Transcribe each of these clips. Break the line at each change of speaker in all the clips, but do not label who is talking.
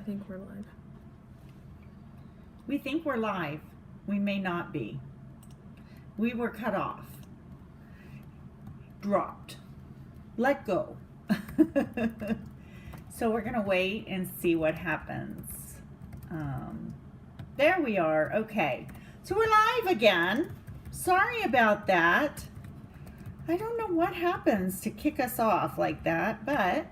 I think we're live.
We think we're live. We may not be. We were cut off. Dropped. Let go. So we're going to wait and see what happens. There we are. Okay. So we're live again. Sorry about that. I don't know what happens to kick us off like that, but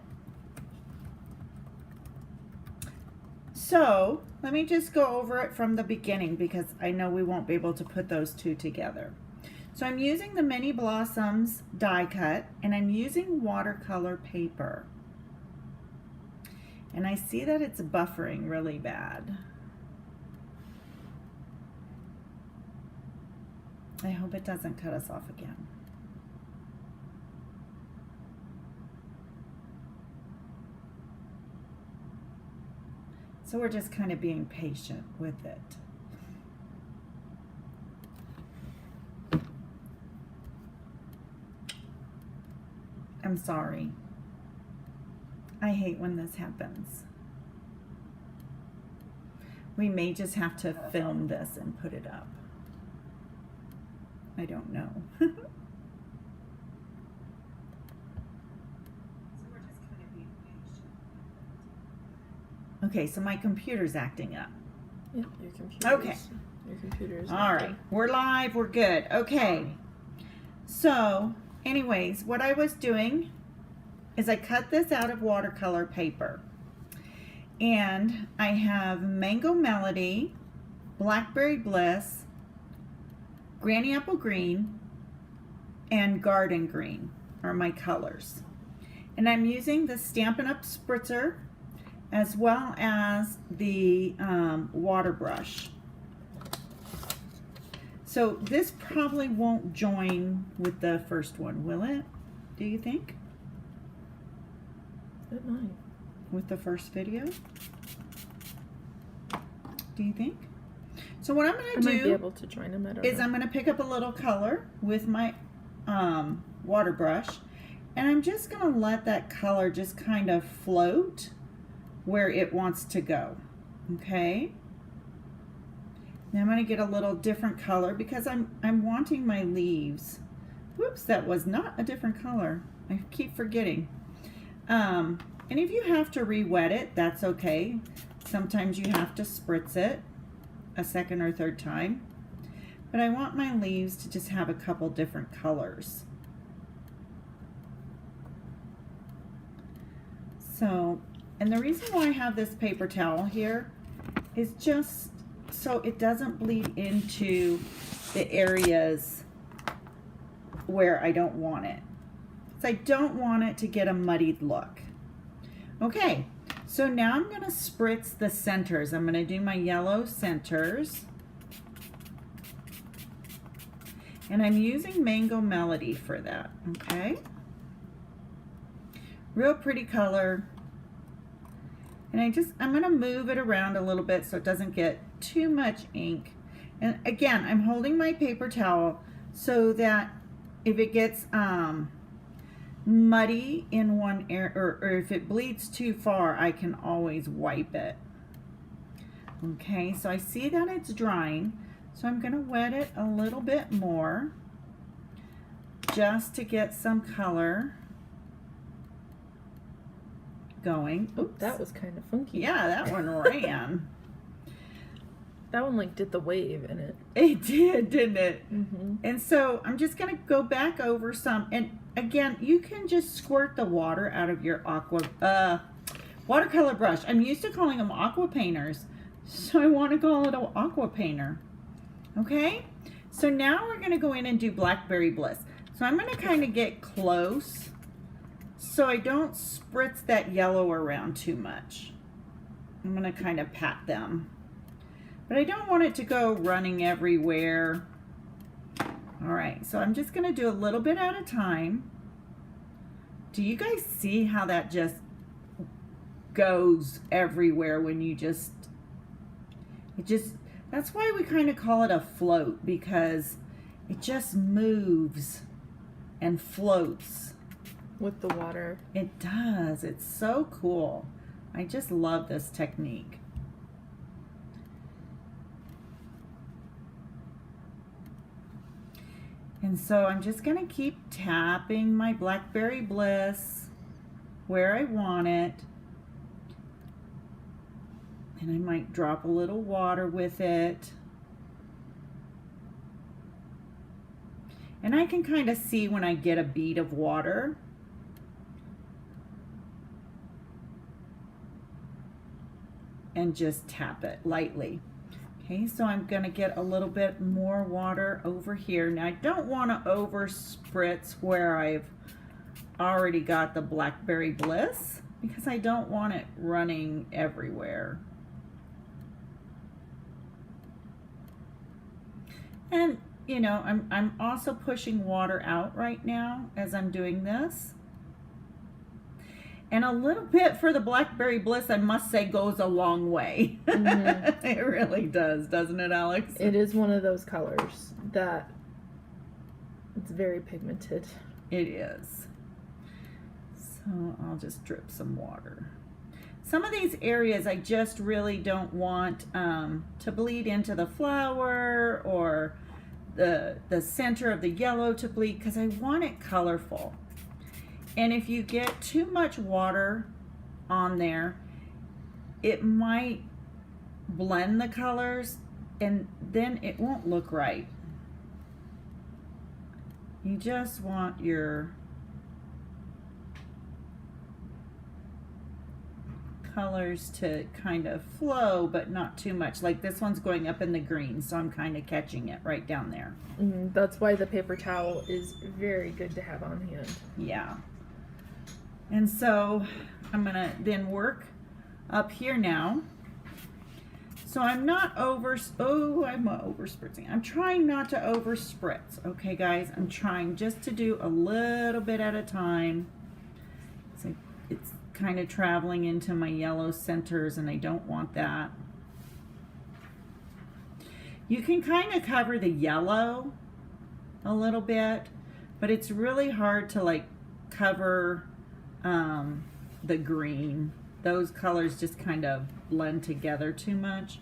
so let me just go over it from the beginning because I know we won't be able to put those two together. So I'm using the Mini Blossoms die cut and I'm using watercolor paper. And I see that it's buffering really bad. I hope it doesn't cut us off again. So we're just kind of being patient with it. I'm sorry. I hate when this happens. We may just have to film this and put it up. I don't know. Okay, so my computer's acting up.
Yep, your computer.
Okay.
Your computer is.
All right, we're live, we're good. Okay. So, anyways, what I was doing is I cut this out of watercolor paper. And I have Mango Melody, Blackberry Bliss, Granny Apple Green, and Garden Green are my colors. And I'm using the Stampin' Up spritzer as well as the water brush. So this probably won't join with the first one, will it? Do you think?
It might.
With the first video? Do you think? So what I'm going to do
might be able to join them.
is I'm going to pick up a little color with my water brush, and I'm just going to let that color just kind of float where it wants to go. Okay? Now I'm going to get a little different color because I'm wanting my leaves. Whoops, that was not a different color. I keep forgetting. And if you have to re-wet it, that's okay. Sometimes you have to spritz it a second or third time. But I want my leaves to just have a couple different colors. So, and the reason why I have this paper towel here is just so it doesn't bleed into the areas where I don't want it. So I don't want it to get a muddied look. Okay, so now I'm going to spritz the centers. I'm going to do my yellow centers. And I'm using Mango Melody for that, okay? Real pretty color. And I'm going to move it around a little bit so it doesn't get too much ink. And again, I'm holding my paper towel so that if it gets muddy in one area, or if it bleeds too far, I can always wipe it. Okay, so I see that it's drying, so I'm going to wet it a little bit more just to get some color going.
Oops. That was kind of funky.
Yeah, that one ran.
That one like did the wave in it.
It did, didn't it?
Mm-hmm.
And so I'm just going to go back over some. And again, you can just squirt the water out of your watercolor brush. I'm used to calling them aqua painters, so I want to call it an aqua painter. Okay? So now we're going to go in and do Blackberry Bliss. So I'm going to kind of get close so I don't spritz that yellow around too much. I'm going to kind of pat them. But I don't want it to go running everywhere. All right, so I'm just going to do a little bit at a time. Do you guys see how that just goes everywhere when you that's why we kind of call it a float, because it just moves and floats.
With the water.
It does. It's so cool. I just love this technique. And so I'm just going to keep tapping my Blackberry Bliss where I want it. And I might drop a little water with it. And I can kind of see when I get a bead of water. And just tap it lightly. Okay, so I'm going to get a little bit more water over here. Now I don't want to over spritz where I've already got the Blackberry Bliss because I don't want it running everywhere. And you know, I'm also pushing water out right now as I'm doing this. And a little bit for the Blackberry Bliss, I must say, goes a long way. Mm-hmm. It really does, doesn't it, Alex?
It is one of those colors that it's very pigmented.
It is. So I'll just drip some water. Some of these areas I just really don't want to bleed into the flower or the center of the yellow to bleed because I want it colorful. And if you get too much water on there, it might blend the colors and then it won't look right. You just want your colors to kind of flow, but not too much. Like this one's going up in the green, so I'm kind of catching it right down there.
That's why the paper towel is very good to have on hand.
Yeah. And so I'm gonna then work up here now. So I'm not I'm over spritzing. I'm trying not to over spritz. Okay guys, I'm trying just to do a little bit at a time. So it's kind of traveling into my yellow centers and I don't want that. You can kind of cover the yellow a little bit, but it's really hard to like cover the green. Those colors just kind of blend together too much.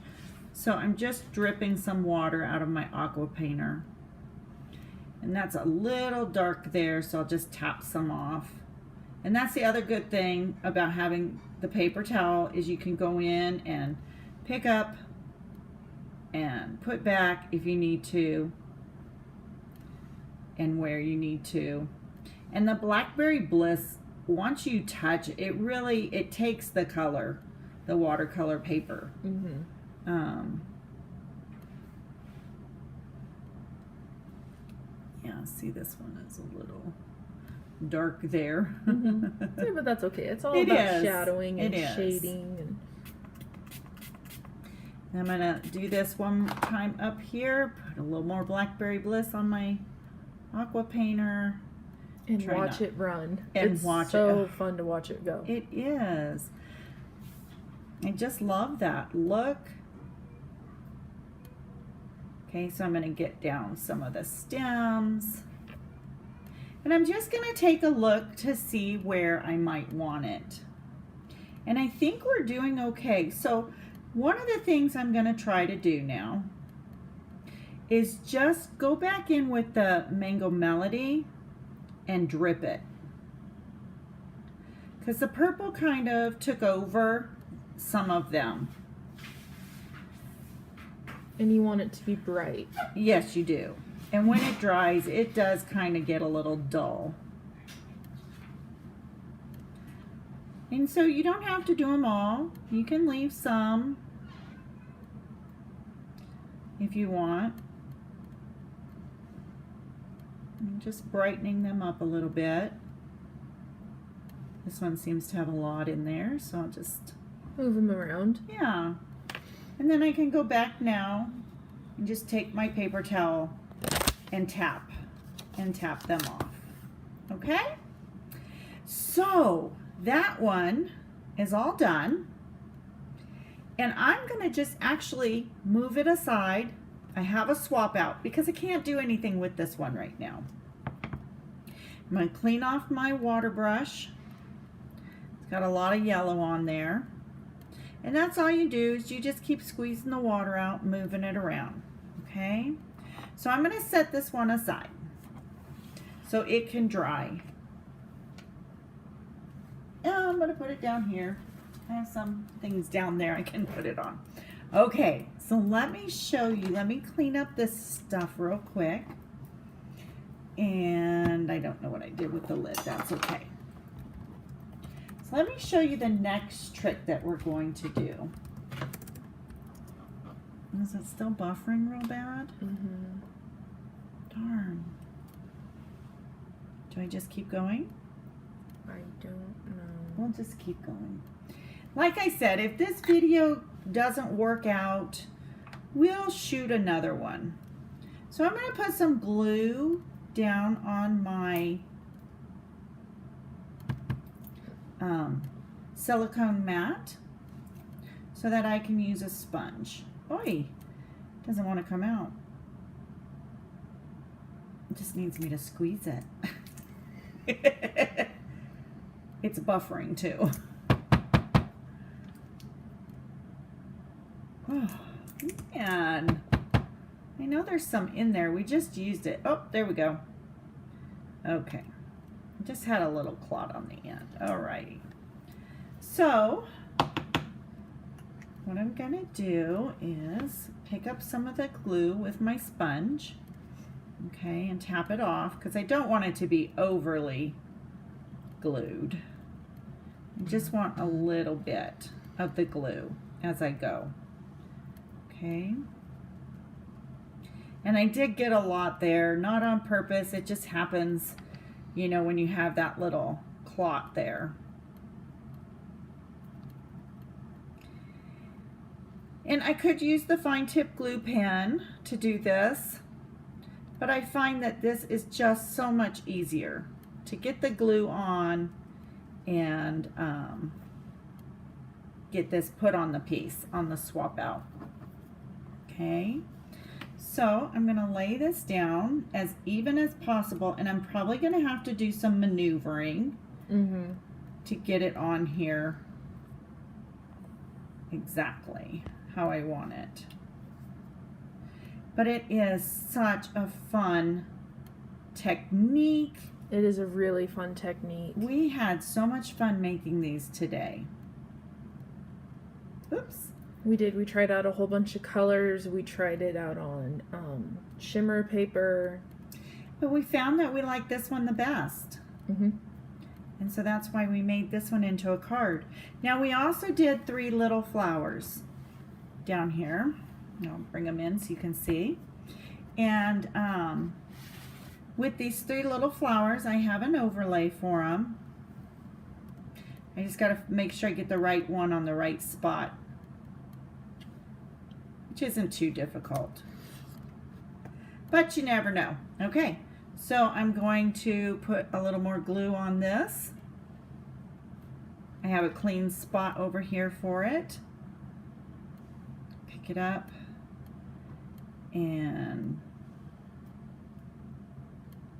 So I'm just dripping some water out of my aqua painter. And that's a little dark there, so I'll just tap some off. And that's the other good thing about having the paper towel is you can go in and pick up and put back if you need to and where you need to. And the Blackberry Bliss, once you touch it, it takes the color, the watercolor paper. Yeah, see this one is a little dark there.
Yeah, but that's okay. It's all about shadowing and shading.
And I'm gonna do this one time up here, put a little more Blackberry Bliss on my aqua painter.
And watch it run.
And
it's
watch
so fun to watch it go.
It is. I just love that. Look. Okay, so I'm going to get down some of the stems. And I'm just going to take a look to see where I might want it. And I think we're doing okay. So one of the things I'm going to try to do now is just go back in with the Mango Melody and drip it, because the purple kind of took over some of them.
And you want it to be bright.
Yes, you do. And when it dries, it does kind of get a little dull. And so you don't have to do them all. You can leave some if you want. I'm just brightening them up a little bit. This one seems to have a lot in there, so I'll just
move them around.
Yeah. And then I can go back now and just take my paper towel and tap them off. Okay? So that one is all done. And I'm going to just actually move it aside. I have a swap out because I can't do anything with this one right now. I'm going to clean off my water brush. It's got a lot of yellow on there. And that's all you do is you just keep squeezing the water out, moving it around. Okay? So I'm going to set this one aside so it can dry. And I'm going to put it down here. I have some things down there I can put it on. Okay, so let me show you. Let me clean up this stuff real quick. And I don't know what I did with the lid. That's okay. So let me show you the next trick that we're going to do. Is it still buffering real bad?
Mm-hmm.
Darn. Do I just keep going?
I don't know.
We'll just keep going. Like I said, if this video doesn't work out, we'll shoot another one. So I'm going to put some glue down on my silicone mat so that I can use a sponge. Oi, doesn't want to come out. It just needs me to squeeze it. It's buffering too. Oh, man. I know there's some in there. We just used it. Oh, there we go. Okay. Just had a little clot on the end. Alrighty. So, what I'm going to do is pick up some of the glue with my sponge. Okay, and tap it off because I don't want it to be overly glued. I just want a little bit of the glue as I go. Okay. And I did get a lot there, not on purpose. It just happens, you know, when you have that little clot there. And I could use the fine tip glue pen to do this, but I find that this is just so much easier to get the glue on and get this put on the piece, on the swap out. Okay. So I'm going to lay this down as even as possible, and I'm probably going to have to do some maneuvering to get it on here exactly how I want it. But it is such a fun technique.
It is a really fun technique.
We had so much fun making these today. Oops.
We did. We tried out a whole bunch of colors. We tried it out on shimmer paper.
But we found that we like this one the best. And so that's why we made this one into a card. Now we also did 3 little flowers down here. I'll bring them in so you can see. And with these 3 little flowers, I have an overlay for them. I just got to make sure I get the right one on the right spot, which isn't too difficult, but you never know. Okay, so I'm going to put a little more glue on this. I have a clean spot over here for it. Pick it up and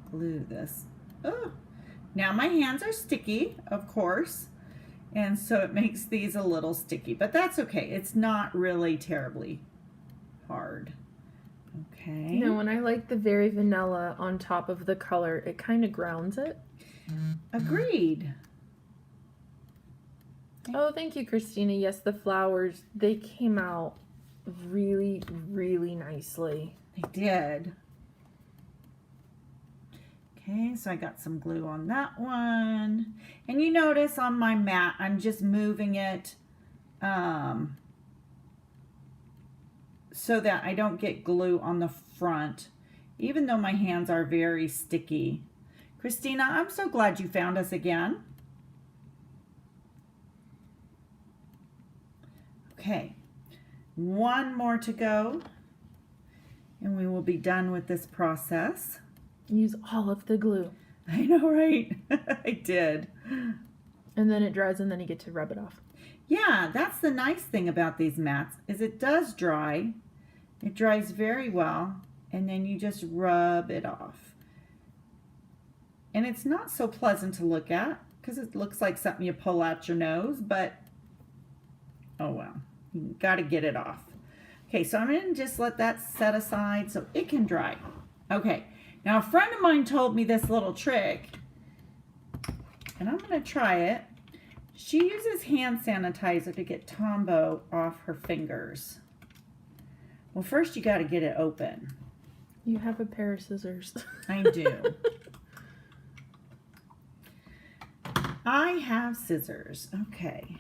glue this. Oh, now my hands are sticky, of course, and so it makes these a little sticky, but that's okay. It's not really terribly hard. Okay.
You know, when I like the very vanilla on top of the color, it kind of grounds it.
Agreed.
Oh, thank you, Christina. Yes, the flowers, they came out really, really nicely.
They did. Okay, so I got some glue on that one. And you notice on my mat, I'm just moving it so that I don't get glue on the front, even though my hands are very sticky. Christina, I'm so glad you found us again. Okay, one more to go, and we will be done with this process.
Use all of the glue.
I know, right? I did.
And then it dries, and then you get to rub it off.
Yeah, that's the nice thing about these mats, is it does dry. It dries very well, and then you just rub it off. And it's not so pleasant to look at, because it looks like something you pull out your nose, but Oh well, you got to get it off. Okay, so I'm going to just let that set aside so it can dry. Okay, now a friend of mine told me this little trick, and I'm going to try it. She uses hand sanitizer to get Tombow off her fingers. Well, first you got to get it open.
You have a pair of scissors.
I do. I have scissors. Okay.